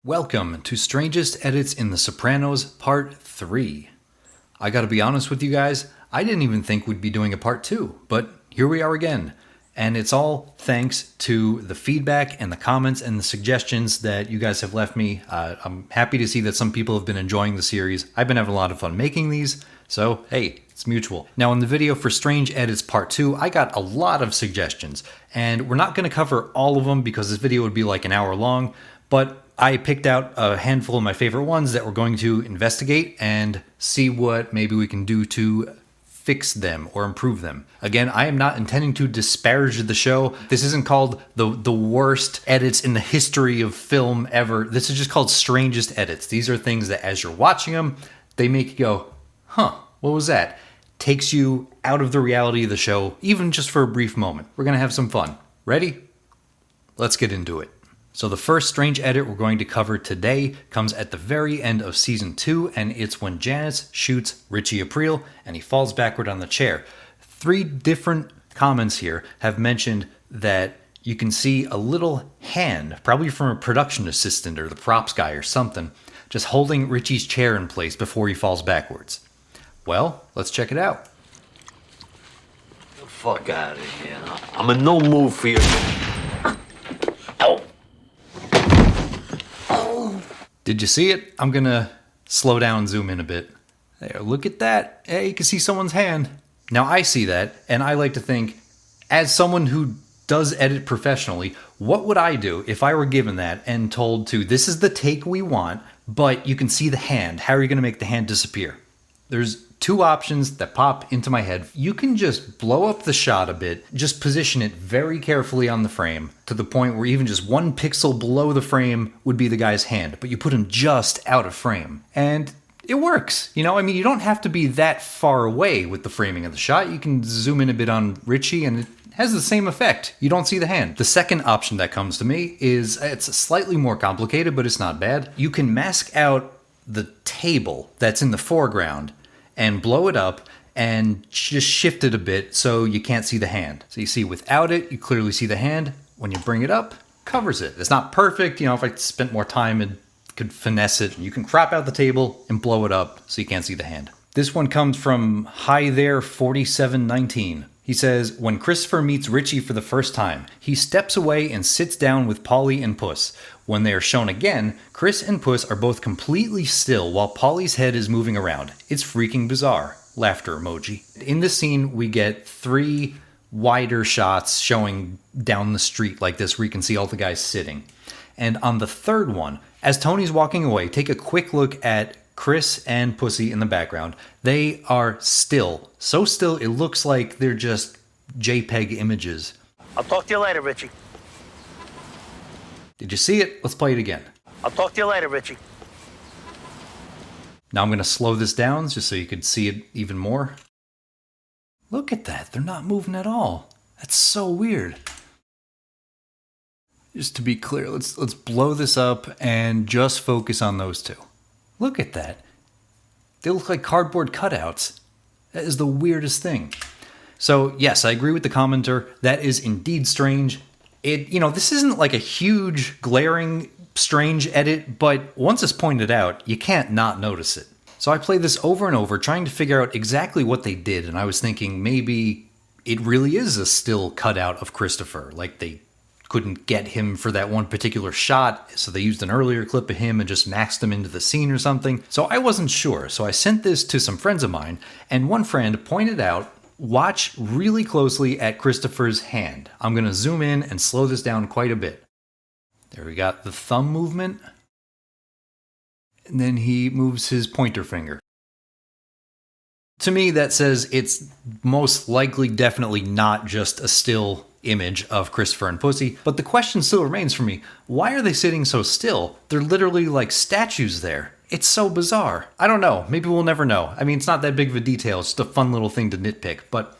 Welcome to Strangest Edits in The Sopranos Part 3. I gotta be honest with you guys, I didn't even think we'd be doing a Part 2, but here we are again. And it's all thanks to the feedback and the comments and the suggestions that you guys have left me. I'm happy to see that some people have been enjoying the series. I've been having a lot of fun making these, so hey, it's mutual. Now in the video for Strange Edits Part 2, I got a lot of suggestions, and we're not gonna cover all of them because this video would be like an hour long, but I picked out a handful of my favorite ones that we're going to investigate and see what maybe we can do to fix them or improve them. Again, I am not intending to disparage the show. This isn't called the worst edits in the history of film ever. This is just called Strangest Edits. These are things that as you're watching them, they make you go, huh, what was that? Takes you out of the reality of the show, even just for a brief moment. We're gonna have some fun. Ready? Let's get into it. So the first strange edit we're going to cover today comes at the very end of season 2, and it's when Janice shoots Richie Aprile and he falls backward on the chair. 3 different comments here have mentioned that you can see a little hand, probably from a production assistant or the props guy or something, just holding Richie's chair in place before he falls backwards. Well, let's check it out. The fuck out of here. I'm in no mood for you. Ow. Did you see it? I'm gonna slow down and zoom in a bit. There, look at that. Hey, you can see someone's hand. Now I see that, and I like to think, as someone who does edit professionally, what would I do if I were given that and told to, this is the take we want, but you can see the hand. How are you gonna make the hand disappear? There's 2 options that pop into my head. You can just blow up the shot a bit, just position it very carefully on the frame to the point where even just 1 pixel below the frame would be the guy's hand, but you put him just out of frame. And it works, you know? I mean, you don't have to be that far away with the framing of the shot. You can zoom in a bit on Richie and it has the same effect. You don't see the hand. The second option that comes to me is, it's slightly more complicated, but it's not bad. You can mask out the table that's in the foreground and blow it up and just shift it a bit so you can't see the hand. So you see without it, you clearly see the hand. When you bring it up, covers it. It's not perfect. You know, if I spent more time and could finesse it, you can crop out the table and blow it up so you can't see the hand. This one comes from Hi There 4719. He says, when Christopher meets Richie for the first time, he steps away and sits down with Polly and Puss. When they are shown again, Chris and Puss are both completely still while Polly's head is moving around. It's freaking bizarre. Laughter emoji. In this scene, we get 3 wider shots showing down the street like this where you can see all the guys sitting. And on the third one, as Tony's walking away, take a quick look at Chris and Pussy in the background. They are still. So still, it looks like they're just JPEG images. I'll talk to you later, Richie. Did you see it? Let's play it again. I'll talk to you later, Richie. Now I'm going to slow this down just so you could see it even more. Look at that. They're not moving at all. That's so weird. Just to be clear, let's blow this up and just focus on those 2. Look at that. They look like cardboard cutouts. That is the weirdest thing. So yes, I agree with the commenter. That is indeed strange. This isn't like a huge, glaring, strange edit, but once it's pointed out, you can't not notice it. So I played this over and over, trying to figure out exactly what they did, and I was thinking maybe it really is a still cutout of Christopher, like they couldn't get him for that one particular shot, so they used an earlier clip of him and just maxed him into the scene or something. So I wasn't sure, so I sent this to some friends of mine, and one friend pointed out, watch really closely at Christopher's hand. I'm going to zoom in and slow this down quite a bit. There we got the thumb movement, and then he moves his pointer finger. To me, that says it's most likely definitely not just a still image of Christopher and Pussy, but the question still remains for me, why are they sitting so still? They're literally like statues there. It's so bizarre. I don't know. Maybe we'll never know. I mean, it's not that big of a detail. It's just a fun little thing to nitpick, but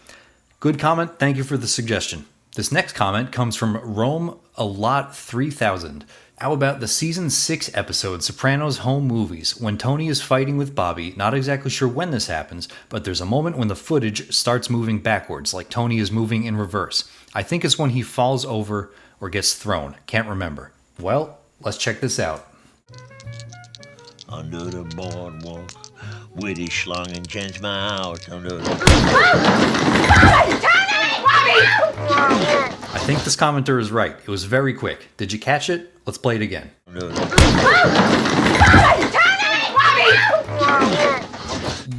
good comment. Thank you for the suggestion. This next comment comes from Rome A Lot 3000. How about the season 6 episode Sopranos Home Movies, when Tony is fighting with Bobby? Not exactly sure when this happens, but there's a moment when the footage starts moving backwards, like Tony is moving in reverse. I think it's when he falls over or gets thrown. Can't remember. Well, let's check this out. Under the boardwalk, witty schlong and change my house under the... I think this commenter is right. It was very quick. Did you catch it? Let's play it again.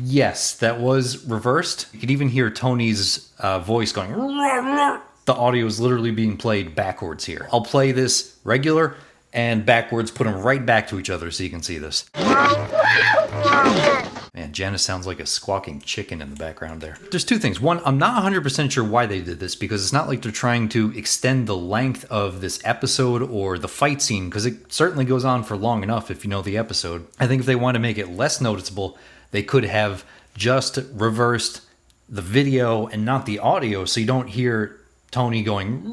Yes, that was reversed. You could even hear Tony's voice going. The audio is literally being played backwards here. I'll play this regular and backwards, put them right back to each other so you can see this. Man, Janice sounds like a squawking chicken in the background there. There's two things. One, I'm not 100% sure why they did this, because it's not like they're trying to extend the length of this episode or the fight scene, because it certainly goes on for long enough if you know the episode. I think if they want to make it less noticeable, they could have just reversed the video and not the audio, so you don't hear Tony going,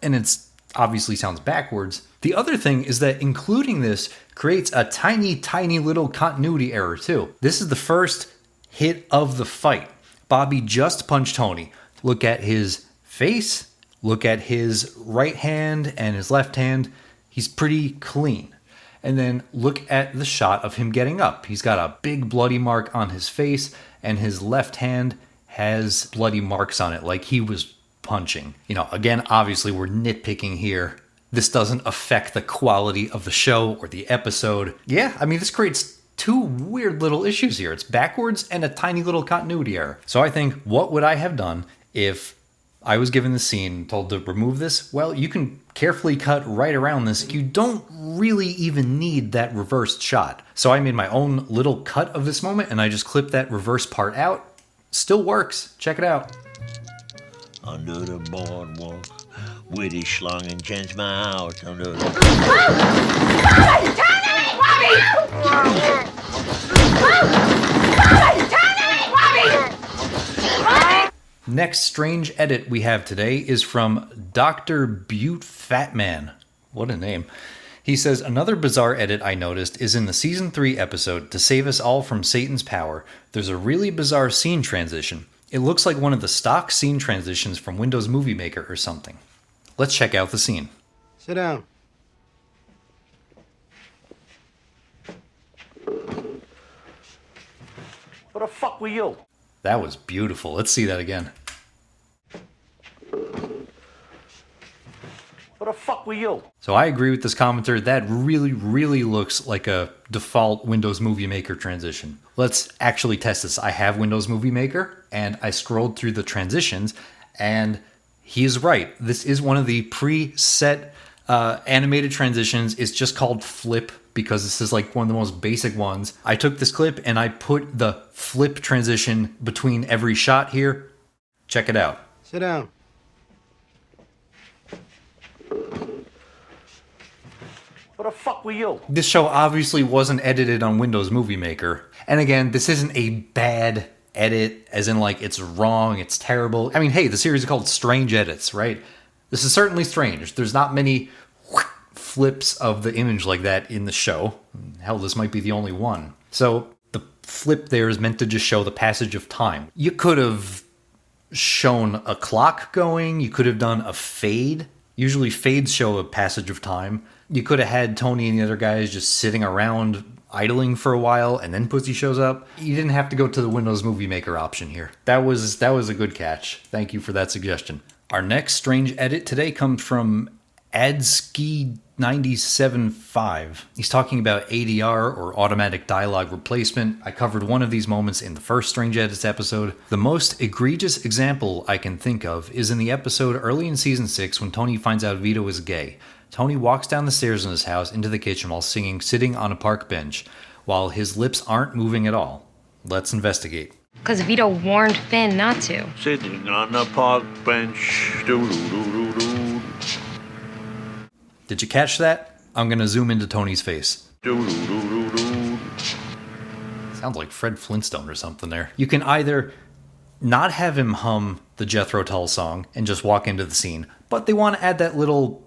and it's obviously sounds backwards. The other thing is that including this creates a tiny, tiny little continuity error too. This is the first hit of the fight. Bobby just punched Tony. Look at his face, look at his right hand and his left hand. He's pretty clean. And then look at the shot of him getting up. He's got a big bloody mark on his face, and his left hand has bloody marks on it like he was punching. You know, again, obviously we're nitpicking here. This doesn't affect the quality of the show or the episode. Yeah, I mean, this creates two weird little issues here. It's backwards and a tiny little continuity error. So I think, what would I have done if I was given the scene, told to remove this? Well, you can carefully cut right around this. You don't really even need that reversed shot. So I made my own little cut of this moment, and I just clipped that reverse part out. Still works. Check it out. Under the boardwalk, witty schlong and change my house under the... Next strange edit we have today is from Dr. Butte Fatman. What a name. He says, another bizarre edit I noticed is in the season 3 episode, To Save Us All from Satan's Power, there's a really bizarre scene transition. It looks like one of the stock scene transitions from Windows Movie Maker or something. Let's check out the scene. Sit down. Who the fuck were you? That was beautiful. Let's see that again. Who the fuck were you? So I agree with this commenter. That really, really looks like a default Windows Movie Maker transition. Let's actually test this. I have Windows Movie Maker, and I scrolled through the transitions, and he is right. This is one of the preset animated transitions. It's just called flip because this is like one of the most basic ones. I took this clip and I put the flip transition between every shot here. Check it out. Sit down. Who the fuck were you? This show obviously wasn't edited on Windows Movie Maker. And again, this isn't a bad edit, as in like it's wrong, it's terrible. I mean, hey, the series is called Strange Edits, right? This is certainly strange. There's not many flips of the image like that in the show. Hell, this might be the only one. So the flip there is meant to just show the passage of time. You could have shown a clock going. You could have done a fade. Usually fades show a passage of time. You could have had Tony and the other guys just sitting around idling for a while, and then Pussy shows up. You didn't have to go to the Windows Movie Maker option here. That was a good catch. Thank you for that suggestion. Our next strange edit today comes from Adski975. He's talking about ADR, or automatic dialogue replacement. I covered one of these moments in the first Strange Edits episode. The most egregious example I can think of is in the episode early in season 6 when Tony finds out Vito is gay. Tony walks down the stairs in his house into the kitchen while singing Sitting on a Park Bench, while his lips aren't moving at all. Let's investigate. Because Vito warned Finn not to. Sitting on a park bench. Doo-doo-doo-doo-doo. Did you catch that? I'm gonna zoom into Tony's face. Doo-doo-doo-doo-doo. Sounds like Fred Flintstone or something there. You can either not have him hum the Jethro Tull song and just walk into the scene, but they want to add that little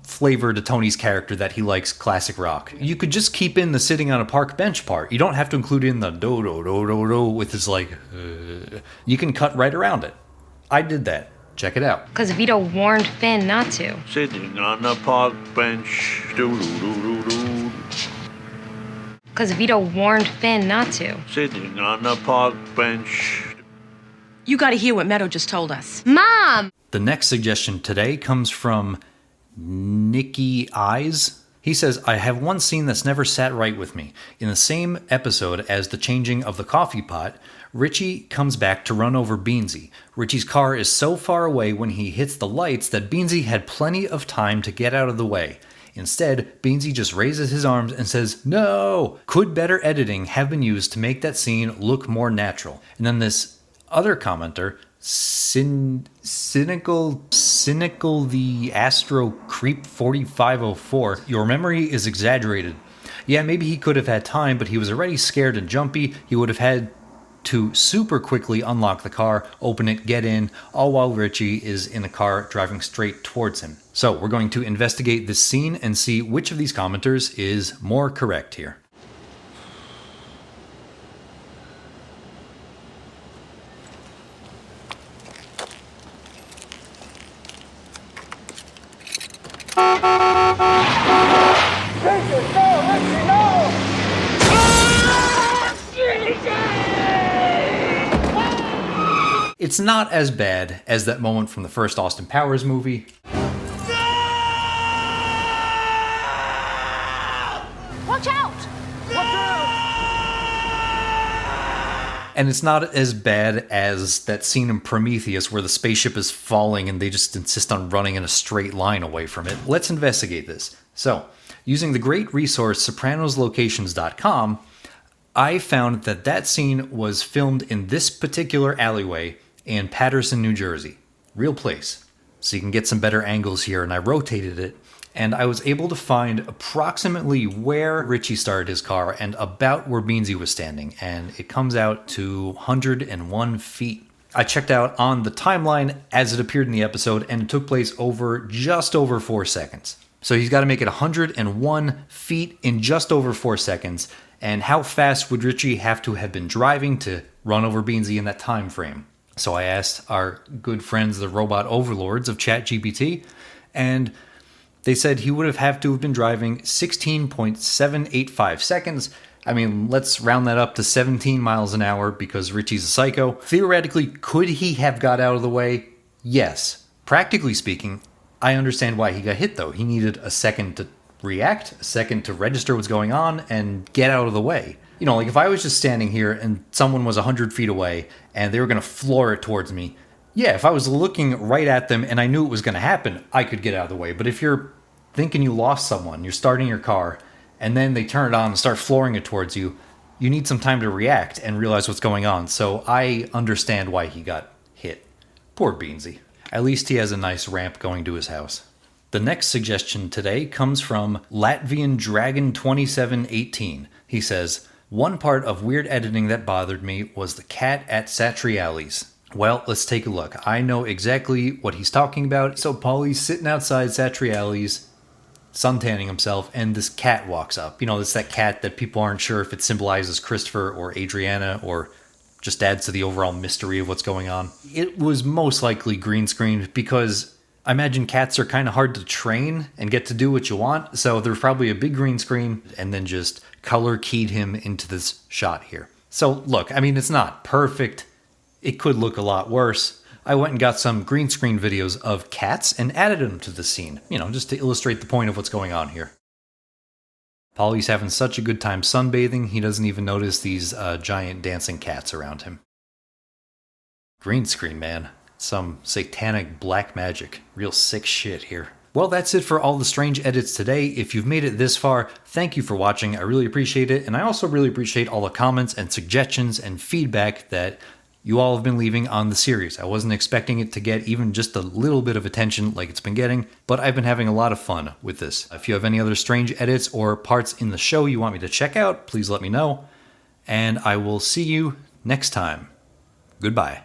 flavor to Tony's character that he likes classic rock. You could just keep in the sitting on a park bench part. You don't have to include in the do-do-do-do-do with his like... You can cut right around it. I did that. Check it out. Because Vito warned Finn not to. Sitting on a park bench. Doo-doo-doo-doo-doo. Because Vito warned Finn not to. Sitting on the park bench. You gotta hear what Meadow just told us. Mom! The next suggestion today comes from Nicky Eyes. He says, I have one scene that's never sat right with me. In the same episode as the changing of the coffee pot, Richie comes back to run over Beansie. Richie's car is so far away when he hits the lights that Beansie had plenty of time to get out of the way. Instead, Beansie just raises his arms and says, no! Could better editing have been used to make that scene look more natural? And then this other commenter, cynical the Astro Creep 4504. Your memory is exaggerated. Yeah, maybe he could have had time, but he was already scared and jumpy. He would have had to super quickly unlock the car, open it, get in, all while Richie is in a car driving straight towards him. So we're going to investigate this scene and see which of these commenters is more correct here. It's not as bad as that moment from the first Austin Powers movie. Watch out! And it's not as bad as that scene in Prometheus where the spaceship is falling and they just insist on running in a straight line away from it. Let's investigate this. So, using the great resource sopranoslocations.com, I found that that scene was filmed in this particular alleyway in Paterson, New Jersey. Real place. So you can get some better angles here, and I rotated it, and I was able to find approximately where Richie started his car and about where Beansie was standing, and it comes out to 101 feet. I checked out on the timeline as it appeared in the episode, and it took place over just over 4 seconds. So he's got to make it 101 feet in just over 4 seconds, and how fast would Richie have to have been driving to run over Beansie in that time frame? So I asked our good friends, the robot overlords of ChatGPT, and they said he would have to have been driving 16.785 seconds. I mean, let's round that up to 17 miles an hour because Richie's a psycho. Theoretically, could he have got out of the way? Yes. Practically speaking, I understand why he got hit, though. He needed a second to react, a second to register what's going on, and get out of the way. You know, like if I was just standing here and someone was 100 feet away and they were going to floor it towards me, yeah, if I was looking right at them and I knew it was going to happen, I could get out of the way. But if you're thinking you lost someone, you're starting your car, and then they turn it on and start flooring it towards you, you need some time to react and realize what's going on. So I understand why he got hit. Poor Beansie. At least he has a nice ramp going to his house. The next suggestion today comes from Latvian Dragon 2718. He says, one part of weird editing that bothered me was the cat at Stariale's. Well, let's take a look. I know exactly what he's talking about. So Paulie's sitting outside Stariale's, suntanning himself, and this cat walks up. You know, it's that cat that people aren't sure if it symbolizes Christopher or Adriana or just adds to the overall mystery of what's going on. It was most likely green screened because I imagine cats are kind of hard to train and get to do what you want. So there's probably a big green screen and then just color keyed him into this shot here. So look, I mean, it's not perfect. It could look a lot worse. I went and got some green screen videos of cats and added them to the scene, you know, just to illustrate the point of what's going on here. Paulie's having such a good time sunbathing, he doesn't even notice these giant dancing cats around him. Green screen, man. Some satanic black magic. Real sick shit here. Well, that's it for all the strange edits today. If you've made it this far, thank you for watching. I really appreciate it. And I also really appreciate all the comments and suggestions and feedback that you all have been leaving on the series. I wasn't expecting it to get even just a little bit of attention like it's been getting, but I've been having a lot of fun with this. If you have any other strange edits or parts in the show you want me to check out, please let me know. And I will see you next time. Goodbye.